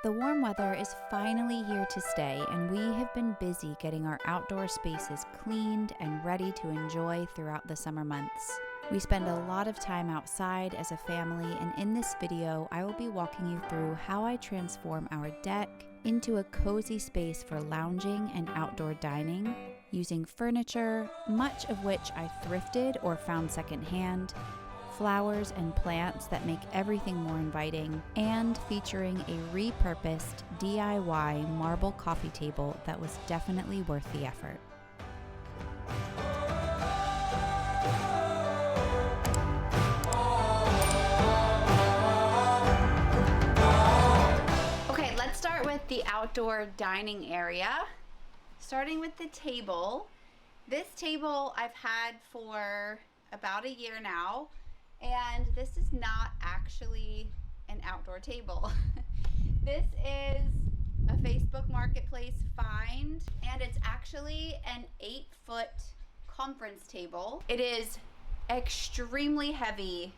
The warm weather is finally here to stay, and we have been busy getting our outdoor spaces cleaned and ready to enjoy throughout the summer months. We spend a lot of time outside as a family, and in this video, I will be walking you through how I transform our deck into a cozy space for lounging and outdoor dining, using furniture, much of which I thrifted or found secondhand, flowers and plants that make everything more inviting, and featuring a repurposed DIY marble coffee table that was definitely worth the effort. Okay, let's start with the outdoor dining area. Starting with the table. This table I've had for about a year now. And this is not actually an outdoor table. This is a Facebook Marketplace find, and it's actually an 8-foot conference table. It is extremely heavy,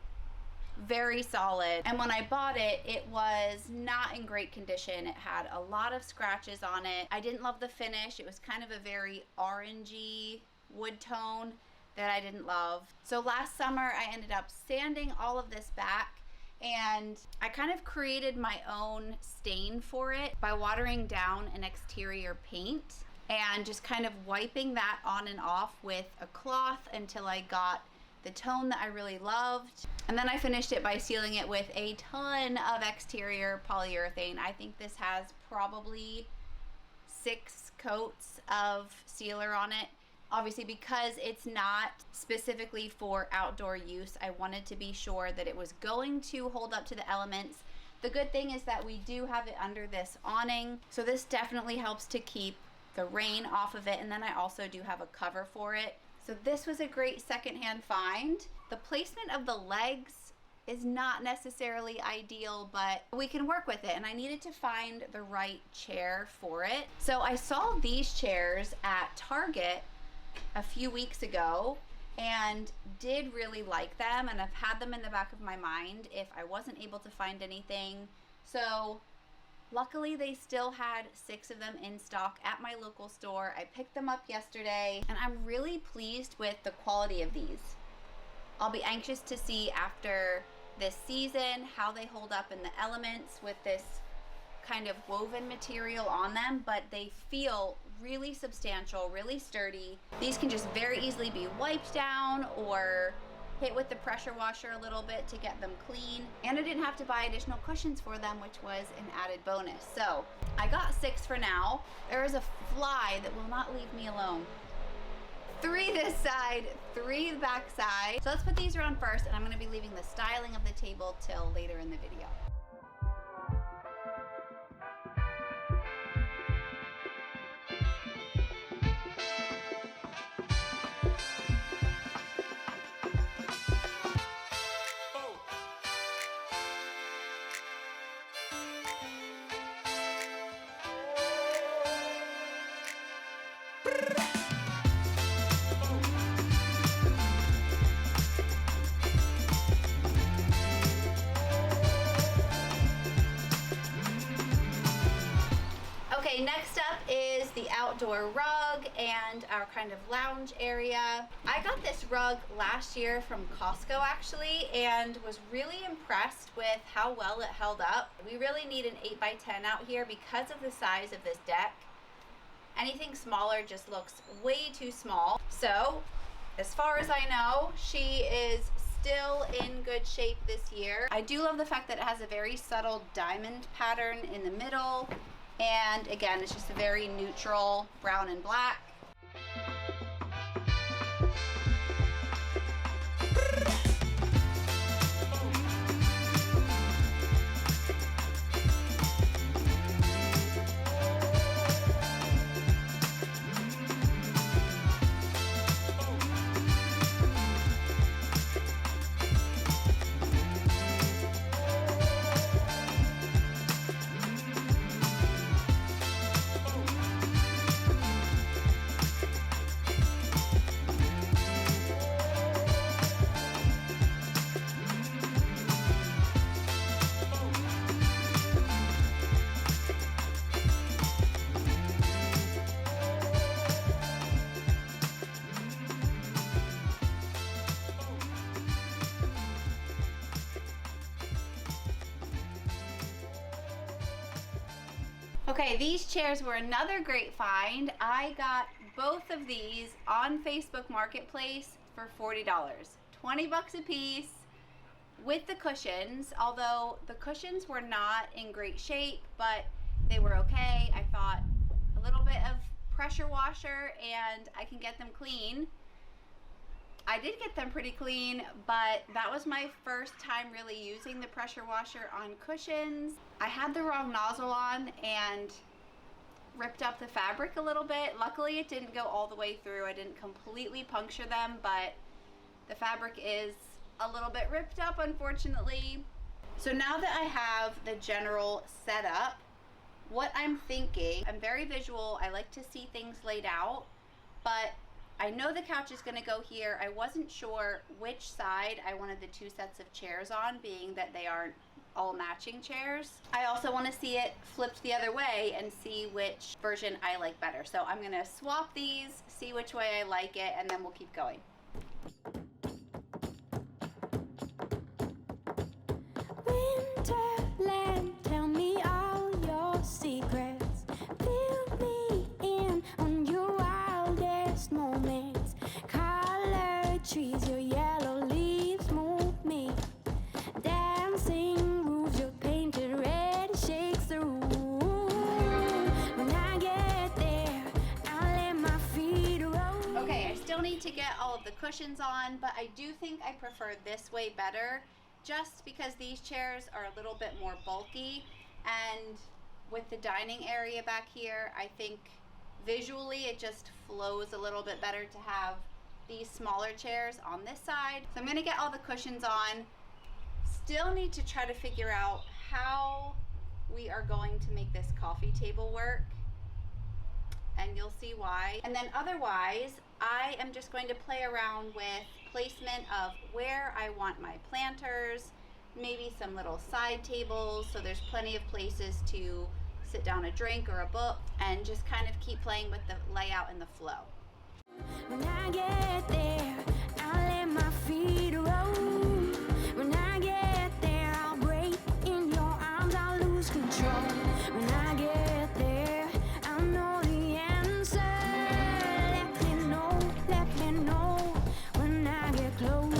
very solid. And when I bought it, it was not in great condition. It had a lot of scratches on it. I didn't love the finish. It was kind of a very orangey wood tone that I didn't love. So last summer I ended up sanding all of this back, and I kind of created my own stain for it by watering down an exterior paint and just kind of wiping that on and off with a cloth until I got the tone that I really loved. And then I finished it by sealing it with a ton of exterior polyurethane. I think this has probably 6 coats of sealer on it. Obviously, because it's not specifically for outdoor use, I wanted to be sure that it was going to hold up to the elements. The good thing is that we do have it under this awning, so this definitely helps to keep the rain off of it, and then I also do have a cover for it. So this was a great secondhand find. The placement of the legs is not necessarily ideal, but we can work with it, and I needed to find the right chair for it. So I saw these chairs at Target a few weeks ago and did really like them, and I've had them in the back of my mind if I wasn't able to find anything. So luckily they still had 6 of them in stock at my local store. I picked them up yesterday, and I'm really pleased with the quality of these. I'll be anxious to see after this season how they hold up in the elements with this kind of woven material on them, but they feel really substantial, really sturdy. These can just very easily be wiped down or hit with the pressure washer a little bit to get them clean. And I didn't have to buy additional cushions for them, which was an added bonus. So I got 6 for now. There is a fly that will not leave me alone. 3 this side, 3 the back side. So let's put these around first, and I'm going to be leaving the styling of the table till later in the video. Okay, next up is the outdoor rug and our kind of lounge area. I got this rug last year from Costco actually, and was really impressed with how well it held up. We really need an 8x10 out here because of the size of this deck. Anything smaller just looks way too small. So, as far as I know, she is still in good shape this year. I do love the fact that it has a very subtle diamond pattern in the middle. And again, it's just a very neutral brown and black. Okay, these chairs were another great find. I got both of these on Facebook Marketplace for $40. 20 bucks a piece with the cushions, although the cushions were not in great shape, but they were okay. I thought a little bit of pressure washer and I can get them clean. I did get them pretty clean, but that was my first time really using the pressure washer on cushions. I had the wrong nozzle on and ripped up the fabric a little bit. Luckily it didn't go all the way through. I didn't completely puncture them, but the fabric is a little bit ripped up, unfortunately. So now that I have the general setup, what I'm thinking, I'm very visual. I like to see things laid out, but I know the couch is gonna go here. I wasn't sure which side I wanted the two sets of chairs on, being that they aren't all matching chairs. I also wanna see it flipped the other way and see which version I like better. So I'm gonna swap these, see which way I like it, and then we'll keep going. Winterland, tell me all your secrets. Fill me in on your wildest moments. Colored trees, your yellow leaves move me. Dancing roofs, your painted red shakes the room. When I get there, I'll let my feet roll. Okay, I still need to get all of the cushions on, but I do think I prefer this way better, just because these chairs are a little bit more bulky, and with the dining area back here, I think visually it just flows a little bit better to have these smaller chairs on this side. So I'm gonna get all the cushions on. Still need to try to figure out how we are going to make this coffee table work, and you'll see why. And then otherwise, I am just going to play around with placement of where I want my planters, maybe some little side tables, so there's plenty of places to sit down a drink or a book, and just kind of keep playing with the layout and the flow. When I get there, I'll let my feet roll. When I get there, I'll break in your arms, I'll lose control. When I get there, I'll know the answer. Let me know when I get closer.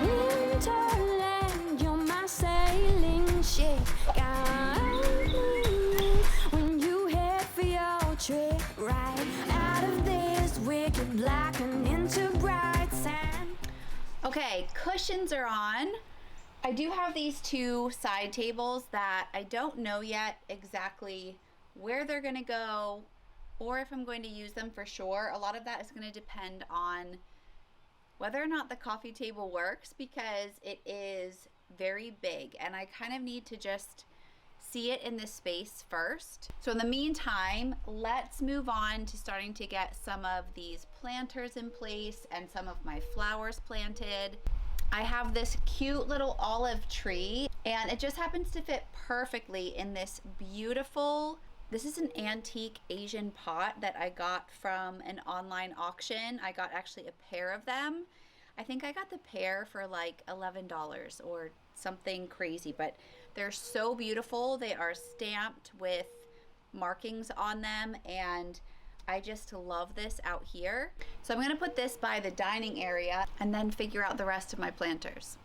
Winterland, you're my sailing ship. Guide me when you head for your trip, right out of this wicked black and into bright sand. Okay, cushions are on. I do have these two side tables that I don't know yet exactly where they're gonna go or if I'm going to use them for sure. A lot of that is gonna depend on whether or not the coffee table works, because it is very big and I kind of need to just see it in this space first. So in the meantime, let's move on to starting to get some of these planters in place and some of my flowers planted. I have this cute little olive tree and it just happens to fit perfectly in this beautiful, this is an antique Asian pot that I got from an online auction. I got actually a pair of them. I think I got the pair for like $11 or something crazy, but they're so beautiful. They are stamped with markings on them and I just love this out here. So I'm gonna put this by the dining area and then figure out the rest of my planters.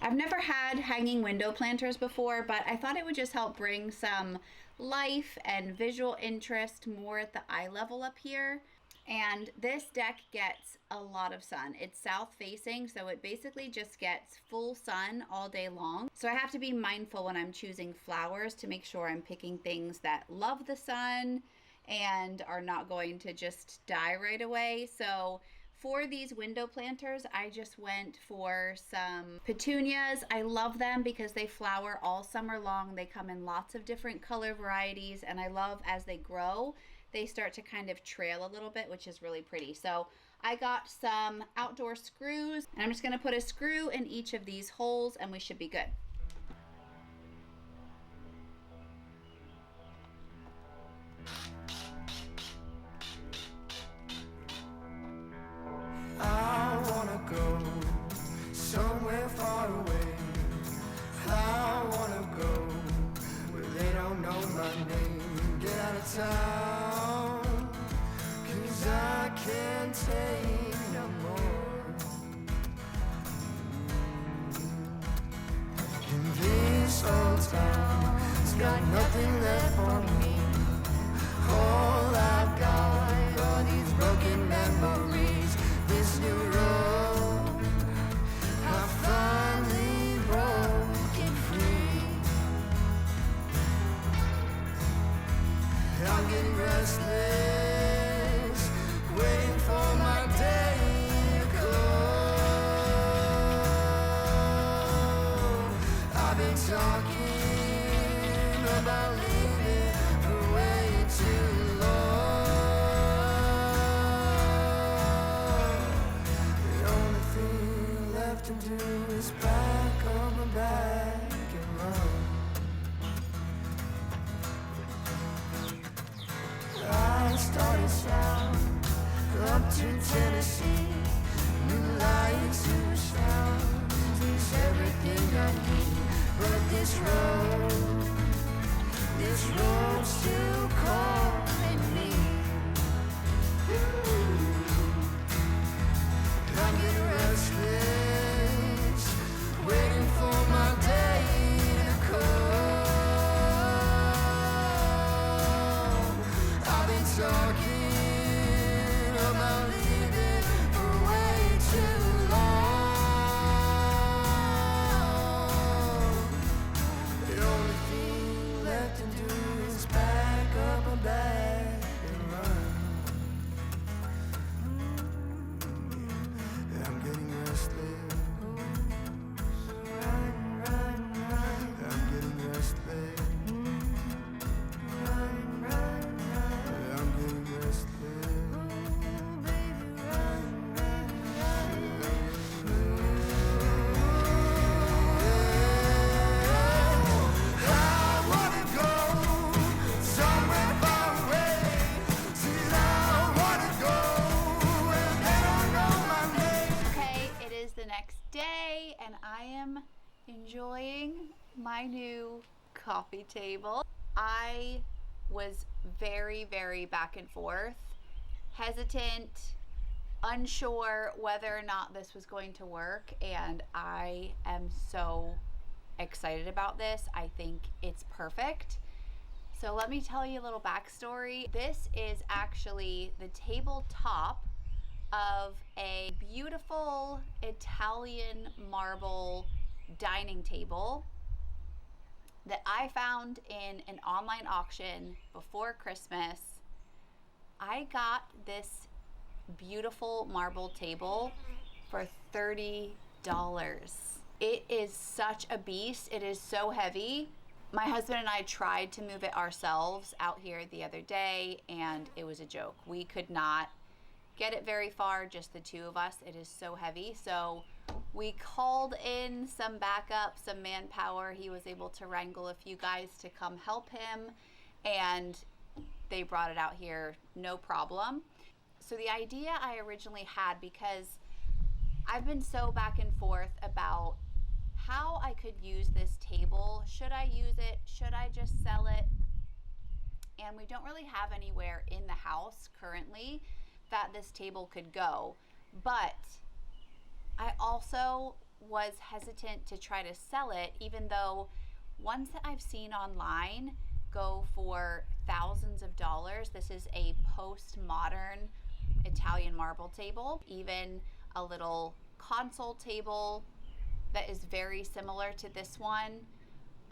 I've never had hanging window planters before, but I thought it would just help bring some life and visual interest more at the eye level up here. And this deck gets a lot of sun. It's south facing, so it basically just gets full sun all day long. So I have to be mindful when I'm choosing flowers to make sure I'm picking things that love the sun and are not going to just die right away. So for these window planters, I just went for some petunias. I love them because they flower all summer long. They come in lots of different color varieties, and I love as they grow, they start to kind of trail a little bit, which is really pretty. So I got some outdoor screws, and I'm just gonna put a screw in each of these holes and we should be good. got nothing left for me. All I've got are these broken memories. This new road, I finally broke it free. I'm getting restless, waiting for my day to come. I've been talking about leaving for way too long. The only thing left to do is pack on my bag and run. I started south, up to Tennessee. New lights, new sounds, it's everything I need. But this road's still calling me. I'm getting restless, waiting for my day to come. I've been talking about leaving for way too long. The only thing left to do is pack up my bag and run. I'm getting restless. Run, run, run. I'm getting restless. Run, run, run. I'm getting restless. Baby, run, run, run. I wanna go somewhere far away. See, I wanna go where they don't know my name. Okay, it is the next day and I am enjoying my new coffee table. I was very, very back and forth, hesitant, unsure whether or not this was going to work, and I am so excited about this. I think it's perfect. So let me tell you a little backstory. This is actually the tabletop of a beautiful Italian marble dining table that I found in an online auction before Christmas. I got this beautiful marble table for $30. It is such a beast. It is so heavy. My husband and I tried to move it ourselves out here the other day and it was a joke. We could not get it very far, just the two of us. It is so heavy. So we called in some backup, some manpower. He was able to wrangle a few guys to come help him and they brought it out here no problem. So the idea I originally had, because I've been so back and forth about how I could use this table. Should I use it? Should I just sell it? And we don't really have anywhere in the house currently that this table could go. But I also was hesitant to try to sell it, even though ones that I've seen online go for thousands of dollars. This is a postmodern Italian marble table, even a little console table that is very similar to this one.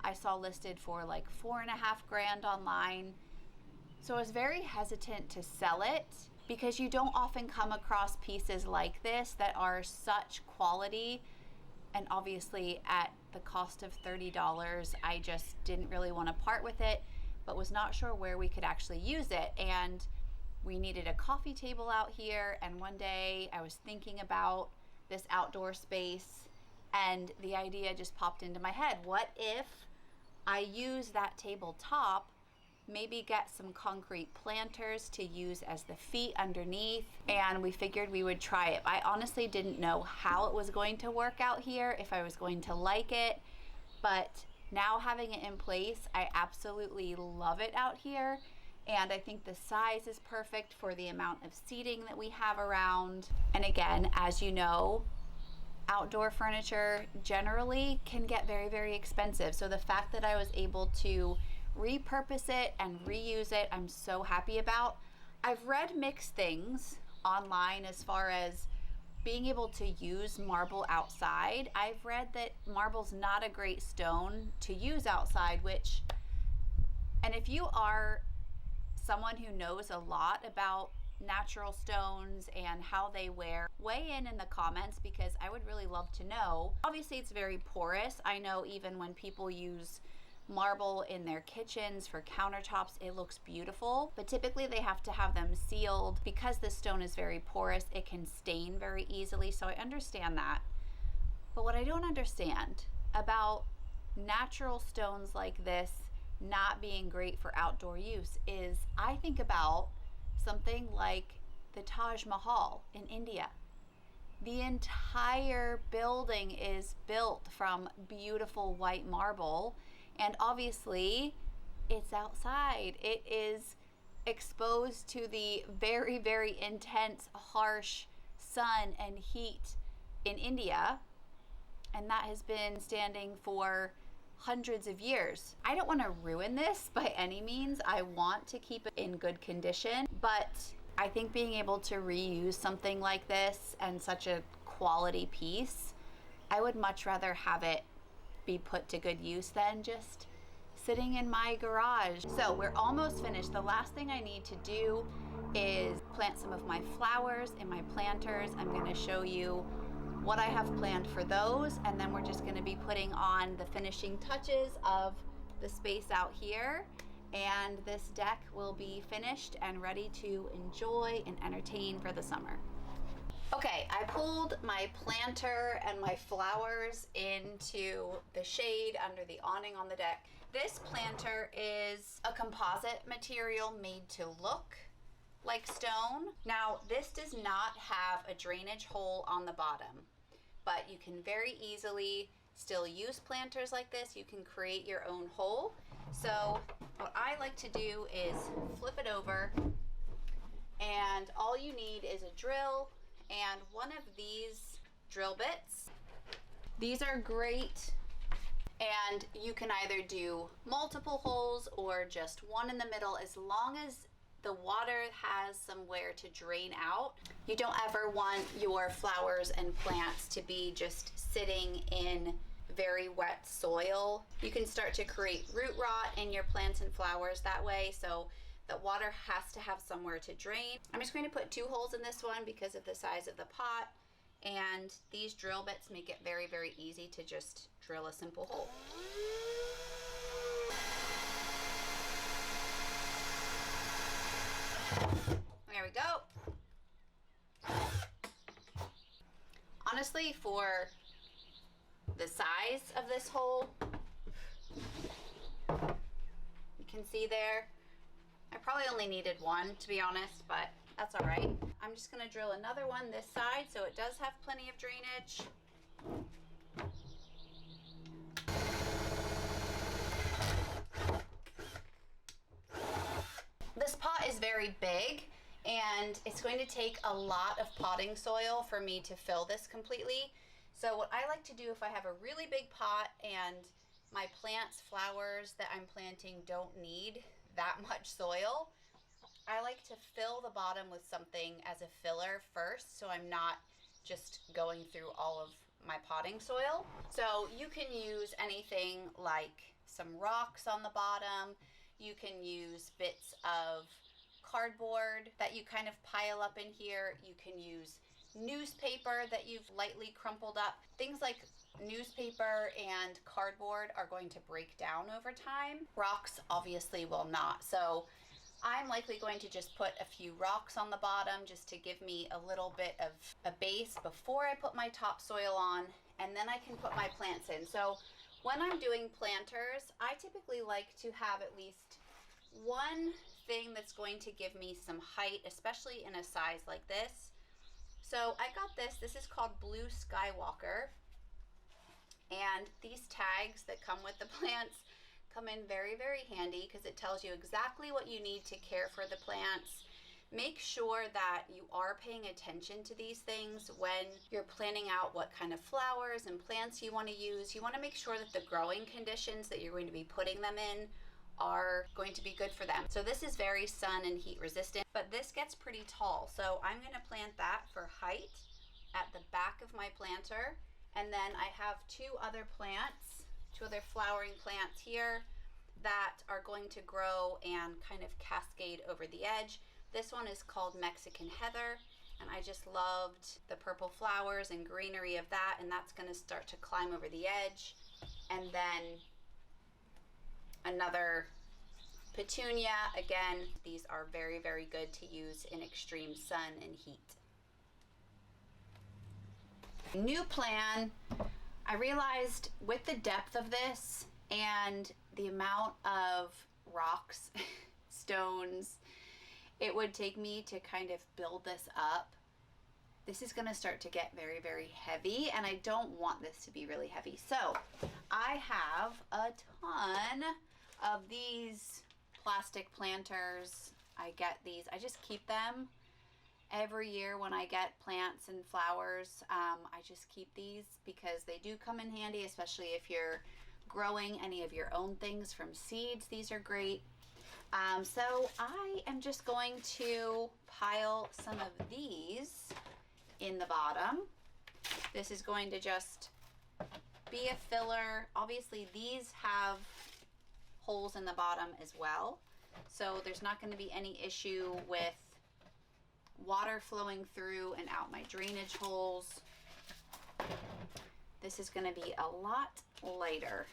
I saw listed for like $4.5 grand online. So I was very hesitant to sell it because you don't often come across pieces like this that are such quality, and obviously at the cost of $30, I just didn't really want to part with it, but was not sure where we could actually use it. And we needed a coffee table out here, and one day I was thinking about this outdoor space and the idea just popped into my head. What if I use that tabletop, maybe get some concrete planters to use as the feet underneath, and we figured we would try it. I honestly didn't know how it was going to work out here, if I was going to like it, but now having it in place, I absolutely love it out here. And I think the size is perfect for the amount of seating that we have around. And again, as you know, outdoor furniture generally can get very, very expensive. So the fact that I was able to repurpose it and reuse it, I'm so happy about. I've read mixed things online as far as being able to use marble outside. I've read that marble's not a great stone to use outside, and if you are someone who knows a lot about natural stones and how they wear, weigh in the comments, because I would really love to know. Obviously it's very porous. I know even when people use marble in their kitchens for countertops, it looks beautiful, but typically they have to have them sealed because this stone is very porous. It can stain very easily, so I understand that. But what I don't understand about natural stones like this not being great for outdoor use is I think about something like the Taj Mahal in India. The entire building is built from beautiful white marble, and obviously it's outside. It is exposed to the very, very intense, harsh sun and heat in India, and that has been standing for hundreds of years. I don't want to ruin this by any means. I want to keep it in good condition, but I think being able to reuse something like this and such a quality piece, I would much rather have it be put to good use than just sitting in my garage. So we're almost finished. The last thing I need to do is plant some of my flowers in my planters. I'm going to show you what I have planned for those, and then we're just going to be putting on the finishing touches of the space out here, and this deck will be finished and ready to enjoy and entertain for the summer. Okay, I pulled my planter and my flowers into the shade under the awning on the deck. This planter is a composite material made to look like stone. Now, this does not have a drainage hole on the bottom, but you can very easily still use planters like this. You can create your own hole. So what I like to do is flip it over, and all you need is a drill and one of these drill bits. These are great, and you can either do multiple holes or just one in the middle, as long as the water has somewhere to drain out. You don't ever want your flowers and plants to be just sitting in very wet soil. You can start to create root rot in your plants and flowers that way, so the water has to have somewhere to drain. I'm just going to put 2 holes in this one because of the size of the pot, and these drill bits make it very, very easy to just drill a simple hole. There we go. Honestly, for the size of this hole, you can see there, I probably only needed 1, to be honest, but that's all right. I'm just gonna drill another one this side so it does have plenty of drainage. This pot is very big, and it's going to take a lot of potting soil for me to fill this completely. So what I like to do, if I have a really big pot and my plants, flowers that I'm planting don't need that much soil, I like to fill the bottom with something as a filler first, so I'm not just going through all of my potting soil. So you can use anything like some rocks on the bottom. You can use bits of cardboard that you kind of pile up in here. You can use newspaper that you've lightly crumpled up. Things like newspaper and cardboard are going to break down over time. Rocks obviously will not. So I'm likely going to just put a few rocks on the bottom just to give me a little bit of a base before I put my topsoil on, and then I can put my plants in. So when I'm doing planters, I typically like to have at least one thing that's going to give me some height, especially in a size like this. So I got this. This is called Blue Skywalker. And these tags that come with the plants come in very, very handy because it tells you exactly what you need to care for the plants. Make sure that you are paying attention to these things when you're planning out what kind of flowers and plants you want to use. You want to make sure that the growing conditions that you're going to be putting them in are going to be good for them. So this is very sun and heat resistant, but this gets pretty tall. So I'm going to plant that for height at the back of my planter. And then I have two other flowering plants here that are going to grow and kind of cascade over the edge. This one is called Mexican Heather, and I just loved the purple flowers and greenery of that, and that's going to start to climb over the edge. And then another petunia. Again, these are very, very good to use in extreme sun and heat. New plan. I realized with the depth of this and the amount of rocks, stones, it would take me to kind of build this up. This is going to start to get very, very heavy, and I don't want this to be really heavy. So I have a ton of these plastic planters. I get these, I just keep them every year when I get plants and flowers. I just keep these because they do come in handy, especially if you're growing any of your own things from seeds. These are great. So I am just going to pile some of these in the bottom. This is going to just be a filler. Obviously these have holes in the bottom as well, so there's not going to be any issue with water flowing through and out my drainage holes. This is going to be a lot lighter,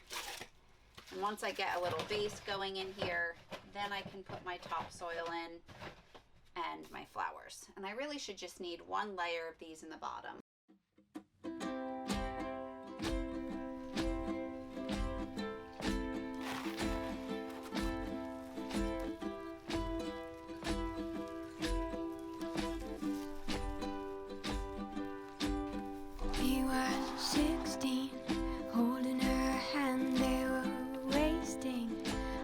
and once I get a little base going in here, then I can put my topsoil in and my flowers. And I really should just need one layer of these in the bottom. He was 16, holding her hand. They were wasting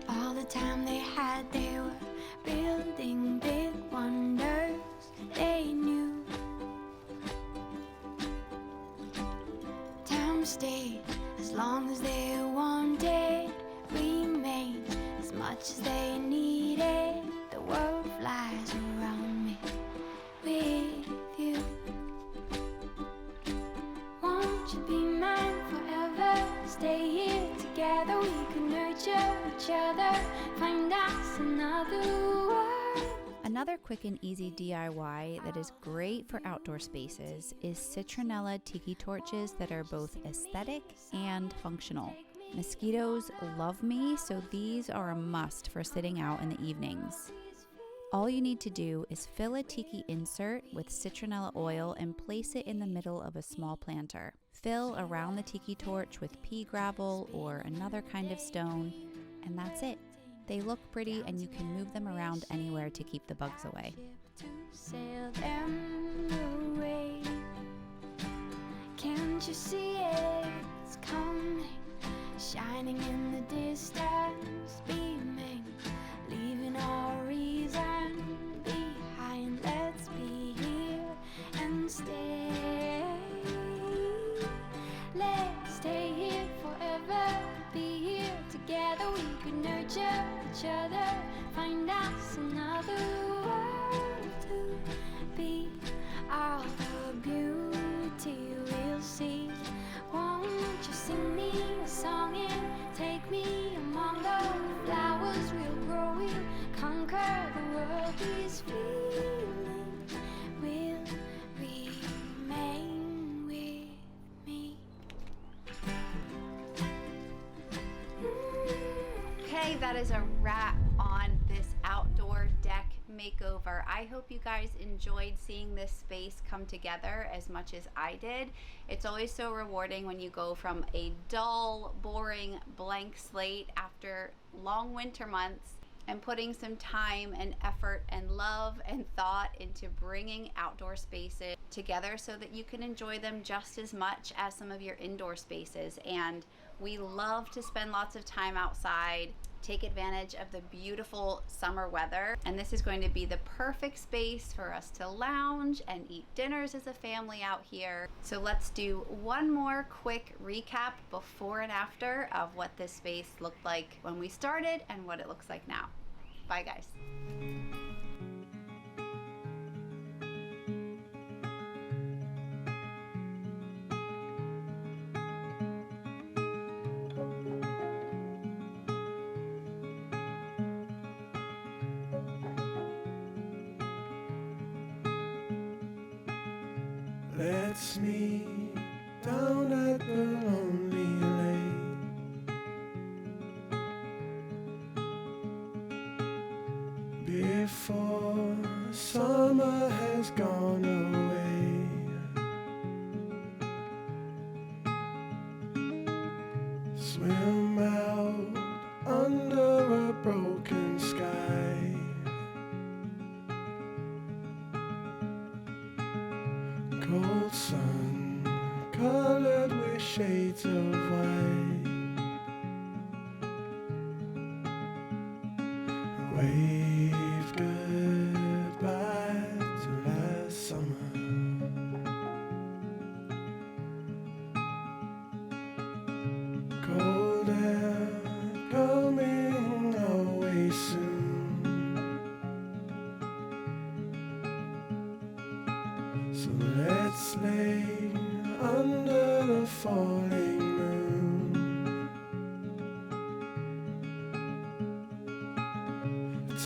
all the time they had. They were building big wonders they knew. Time stayed as long as they wanted, remained as much as they needed. The world flies around me with you. Won't you be mine forever? Stay here together, we can nurture each other, find us another world. Another quick and easy DIY that is great for outdoor spaces is citronella tiki torches that are both aesthetic and functional. Mosquitoes love me, so these are a must for sitting out in the evenings. All you need to do is fill a tiki insert with citronella oil and place it in the middle of a small planter. Fill around the tiki torch with pea gravel or another kind of stone, and that's it. They look pretty and you can move them around anywhere to keep the bugs away. To sail them away. Can't you see it? It's coming, shining in the distance, beaming, leaving all reason behind. Let's be here and stay. Let's stay here forever, be here together. We could nurture each other, find us another world to be. All the beauty we'll see. Won't you sing me a song and take me among the flowers? We'll grow, we'll conquer the world. These feelings will remain with me. Okay, that is a wrap on this outdoor deck makeover. I hope you guys enjoyed seeing this space come together as much as I did. It's always so rewarding when you go from a dull, boring, blank slate after long winter months and putting some time and effort and love and thought into bringing outdoor spaces together so that you can enjoy them just as much as some of your indoor spaces. And we love to spend lots of time outside take advantage of the beautiful summer weather. And this is going to be the perfect space for us to lounge and eat dinners as a family out here. So let's do one more quick recap before and after of what this space looked like when we started and what it looks like now. Bye guys. Let's meet down at the lonely lake before summer has gone away. Swim out under a broken sky. Cold sun, colored with shades of white. Wave goodbye to last summer. Cold air coming away soon. So let's lay under the falling